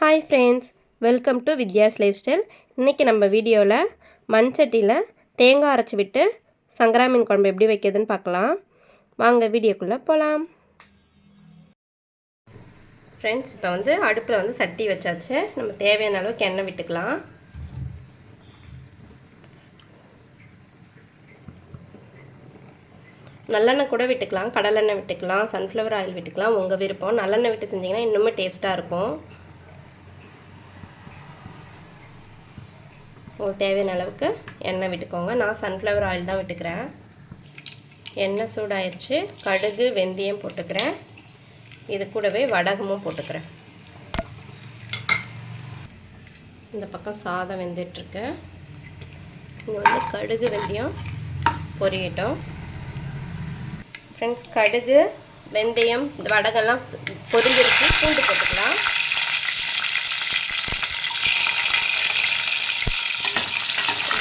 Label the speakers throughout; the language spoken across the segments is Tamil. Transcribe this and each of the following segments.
Speaker 1: Hi friends, welcome to Vidya's life style. இன்றைக்கி நம்ம வீடியோவில் மண் சட்டியில் தேங்காய் அரைச்சி விட்டு சங்கரா மீன் குழம்பு எப்படி வைக்கிறதுன்னு பார்க்கலாம். வாங்க வீடியோக்குள்ளே போகலாம். ஃப்ரெண்ட்ஸ், இப்போ அடுப்பில் சட்டி வச்சாச்சு. நம்ம தேவையான அளவுக்கு எண்ணெய் விட்டுக்கலாம். நல்லெண்ணெய் கூட விட்டுக்கலாம், கடலெண்ணெய் விட்டுக்கலாம், சன்ஃப்ளவர் ஆயில் விட்டுக்கலாம், உங்கள் விருப்பம். நல்லெண்ணெய் விட்டு செஞ்சிங்கன்னா இன்னுமே டேஸ்ட்டாக இருக்கும். உங்களுக்கு தேவையான அளவுக்கு எண்ணெய் விட்டுக்கோங்க. நான் சன்ஃப்ளவர் ஆயில் தான் விட்டுக்கிறேன். எண்ணெய் சூடாயிருச்சு. கடுகு வெந்தயம் போட்டுக்கிறேன். இது கூடவே வடகமும் போட்டுக்கிறேன். இந்த பக்கம் சாதம் வெந்துட்டுருக்கு. இங்கே கடுகு வெந்தயம் பொரியட்டும். ஃப்ரெண்ட்ஸ், கடுகு வெந்தயம் இந்த வடகெல்லாம் பொரிஞ்சிருச்சு. பூண்டு போட்டுக்கலாம்.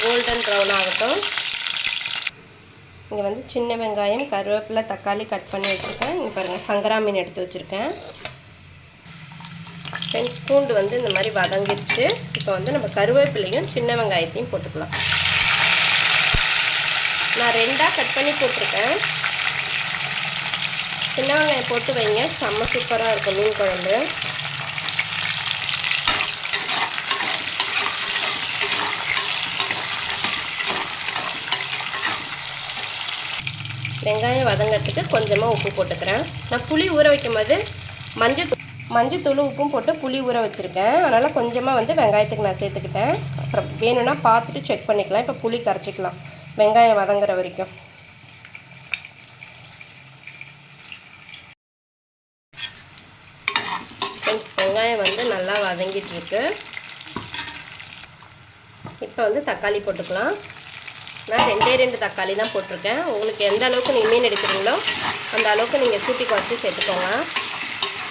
Speaker 1: கோல்டன் ப்ரௌன் ஆகட்டும். இங்கே சின்ன வெங்காயம், கருவேப்பிலை, தக்காளி கட் பண்ணி வச்சுருக்கேன். இங்கே பாருங்கள், சங்கரா மீன் எடுத்து வச்சுருக்கேன். ஃப்ரெண்ட்ஸ், பூண்டு இந்த மாதிரி வதங்கிடுச்சு. இப்போ நம்ம கருவேப்பிலையும் சின்ன வெங்காயத்தையும் போட்டுக்கலாம். நான் ரெண்டாக கட் பண்ணி போட்டிருக்கேன். சின்ன வெங்காயம் போட்டு வைங்க, செம்ம சூப்பராக இருக்கும் மீன் குழம்பு. வெங்காயம் வதங்கிறதுக்கு கொஞ்சமாக உப்பு போட்டுக்கிறேன். நான் புளி ஊற வைக்கும் போது மஞ்சத்தூள் உப்பும் போட்டு புளி ஊற வச்சுருக்கேன். அதனால் கொஞ்சமாக வெங்காயத்துக்கு நான் சேர்த்துக்கிட்டேன். அப்புறம் வேணும்னா பார்த்துட்டு செக் பண்ணிக்கலாம். இப்போ புளி கரைச்சிக்கலாம் வெங்காயம் வதங்குற வரைக்கும். வெங்காயம் நல்லா வதங்கிட்டுருக்கு. இப்போ தக்காளி போட்டுக்கலாம். நான் ரெண்டு தக்காளி தான் போட்டிருக்கேன். உங்களுக்கு எந்த அளவுக்கு நீங்கள் மீன் எடுக்கிறீங்களோ அந்த அளவுக்கு நீங்கள் கூட்டி குறைச்சி சேர்த்துக்கோங்க.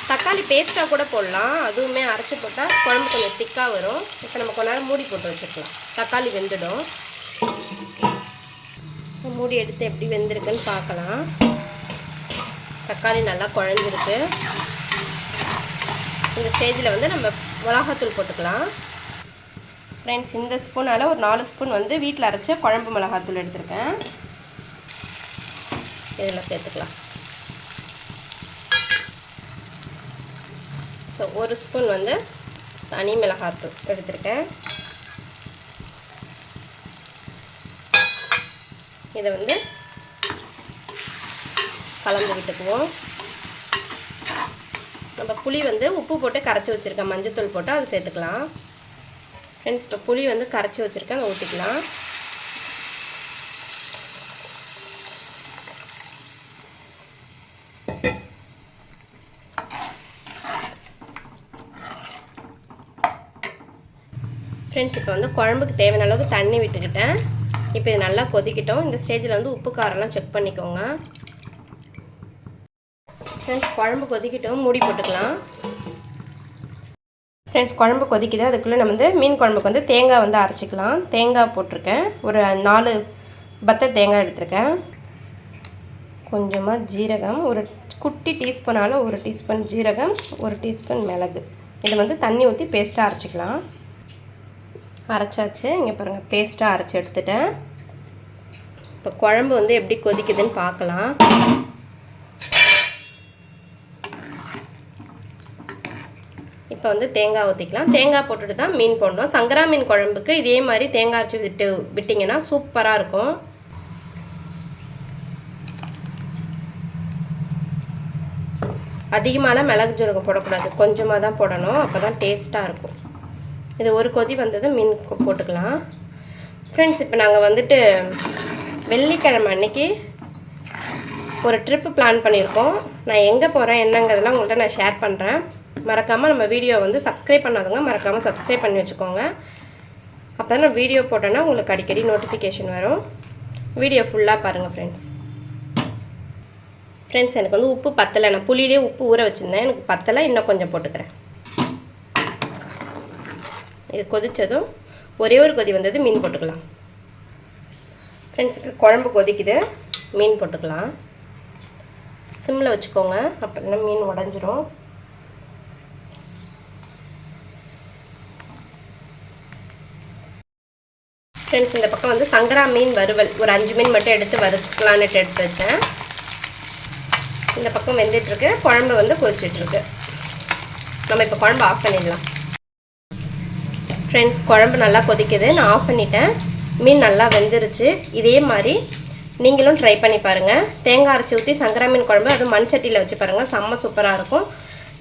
Speaker 1: தக்காளி பேஸ்ட்டாக கூட போடலாம். அதுவுமே அரைச்சி போட்டால் குழம்பு கொஞ்சம் திக்காக வரும். இப்போ நம்ம கொஞ்ச நேரம் மூடி போட்டு வச்சுக்கலாம். தக்காளி வெந்துடும். மூடி எடுத்து எப்படி வெந்திருக்குன்னு பார்க்கலாம். தக்காளி நல்லா குழஞ்சிருக்கு. இந்த ஸ்டேஜில் நம்ம மிளகாத்தூள் போட்டுக்கலாம். ஃப்ரெண்ட்ஸ், இந்த ஸ்பூனால் ஒரு 4 ஸ்பூன் வீட்டில் அரைச்ச குழம்பு மிளகாத்தூள் எடுத்துருக்கேன். இதில் சேர்த்துக்கலாம். ஸோ 1 ஸ்பூன் தனி மிளகாத்தூள் எடுத்துருக்கேன். இதை கலந்து விட்டுக்குவோம். நம்ம புளி உப்பு போட்டு கரைச்சி வச்சுருக்கேன். மஞ்சத்தூள் போட்டு அதை சேர்த்துக்கலாம். ஃப்ரெண்ட்ஸ், இப்போ புளி கரைச்சி வச்சுருக்கேன். அதை ஊற்றிக்கலாம். ஃப்ரெண்ட்ஸ், இப்போ குழம்புக்கு தேவையான அளவுக்கு தண்ணி விட்டுக்கிட்டேன். இப்போ இது நல்லா கொதிக்கிட்டோம். இந்த ஸ்டேஜில் உப்பு காரெல்லாம் செக் பண்ணிக்கோங்க. ஃப்ரெண்ட்ஸ், குழம்பு கொதிக்கிட்டோம். மூடி போட்டுக்கலாம். ஃப்ரெண்ட்ஸ், குழம்பு கொதிக்குது. அதுக்குள்ளே நம்ம மீன் குழம்புக்கு தேங்காய் அரைச்சிக்கலாம். தேங்காய் போட்டிருக்கேன். ஒரு 4 பத்தை தேங்காய் எடுத்திருக்கேன். கொஞ்சமாக ஜீரகம், ஒரு குட்டி டீஸ்பூனால் 1 டீஸ்பூன் ஜீரகம், 1 டீஸ்பூன் மிளகு. இதை தண்ணி ஊற்றி பேஸ்ட்டாக அரைச்சிக்கலாம். அரைச்சாச்சு. இங்கே பாருங்கள், பேஸ்ட்டாக அரைச்சி எடுத்துட்டேன். இப்போ குழம்பு எப்படி கொதிக்குதுன்னு பார்க்கலாம். இப்போ தேங்காய் ஊற்றிக்கலாம். தேங்காய் போட்டுட்டு தான் மீன் போடணும். சங்கரா மீன் குழம்புக்கு இதே மாதிரி தேங்காய் அரைச்சி விட்டிங்கன்னா சூப்பராக இருக்கும். அதிகமான மிளகு ஜீரகம் போடக்கூடாது, கொஞ்சமாக தான் போடணும். அப்போ தான் டேஸ்ட்டாக இருக்கும். இது ஒரு கொதி வந்ததும் மீன் போட்டுக்கலாம். ஃப்ரெண்ட்ஸ், இப்போ நாங்கள் வெள்ளிக்கிழமை அன்னைக்கு ஒரு ட்ரிப்பு பிளான் பண்ணியிருக்கோம். நான் எங்கே போகிறேன் என்னங்கிறதெல்லாம் உங்கள்கிட்ட நான் ஷேர் பண்ணுறேன். மறக்காமல் நம்ம வீடியோ சப்ஸ்கிரைப் பண்ணாதவங்க மறக்காமல் சப்ஸ்கிரைப் பண்ணி வச்சுக்கோங்க. அப்போ தான் நான் வீடியோ போட்டேன்னா உங்களுக்கு அடிக்கடி நோட்டிஃபிகேஷன் வரும். வீடியோ ஃபுல்லாக பாருங்கள் ஃப்ரெண்ட்ஸ். ஃப்ரெண்ட்ஸ், எனக்கு உப்பு பத்தலை. நான் புளியிலே உப்பு ஊற வச்சுருந்தேன். எனக்கு பத்தலை. இன்னும் கொஞ்சம் போட்டுக்கிறேன். இது கொதித்ததும் ஒரே ஒரு கொதி வந்தது மீன் போட்டுக்கலாம். ஃப்ரெண்ட்ஸ், குழம்பு கொதிக்குது. மீன் போட்டுக்கலாம். சிம்மில் வச்சுக்கோங்க, அப்படின்னா மீன் உடஞ்சிரும். ஃப்ரெண்ட்ஸ் இந்த பக்கம் வந்து சங்கரா மீன் வறுவல் ஒரு 5 மீன் மட்டும் எடுத்து வறுக்கலான்னு எடுத்து வச்சேன். இந்த பக்கம் வெந்துட்டுருக்கு, குழம்பு வந்து கொதிச்சிட்ருக்கு. நம்ம இப்போ குழம்பு ஆஃப் பண்ணிடலாம். ஃப்ரெண்ட்ஸ் குழம்பு நல்லா கொதிக்குது, நான் ஆஃப் பண்ணிட்டேன். மீன் நல்லா வெந்துருச்சு. இதே மாதிரி நீங்களும் ட்ரை பண்ணி பாருங்கள். தேங்காய் அரைச்சி ஊற்றி சங்கரா மீன் குழம்பு அதுவும் மண் சட்டியில் வச்சு பாருங்கள், செம்ம சூப்பராக இருக்கும்.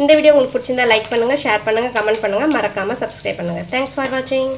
Speaker 1: இந்த வீடியோ உங்களுக்கு பிடிச்சிருந்தா லைக் பண்ணுங்கள், ஷேர் பண்ணுங்கள், கமெண்ட் பண்ணுங்கள், மறக்காமல் சப்ஸ்கிரைப் பண்ணுங்கள். தேங்க்ஸ் ஃபார் வாட்சிங்.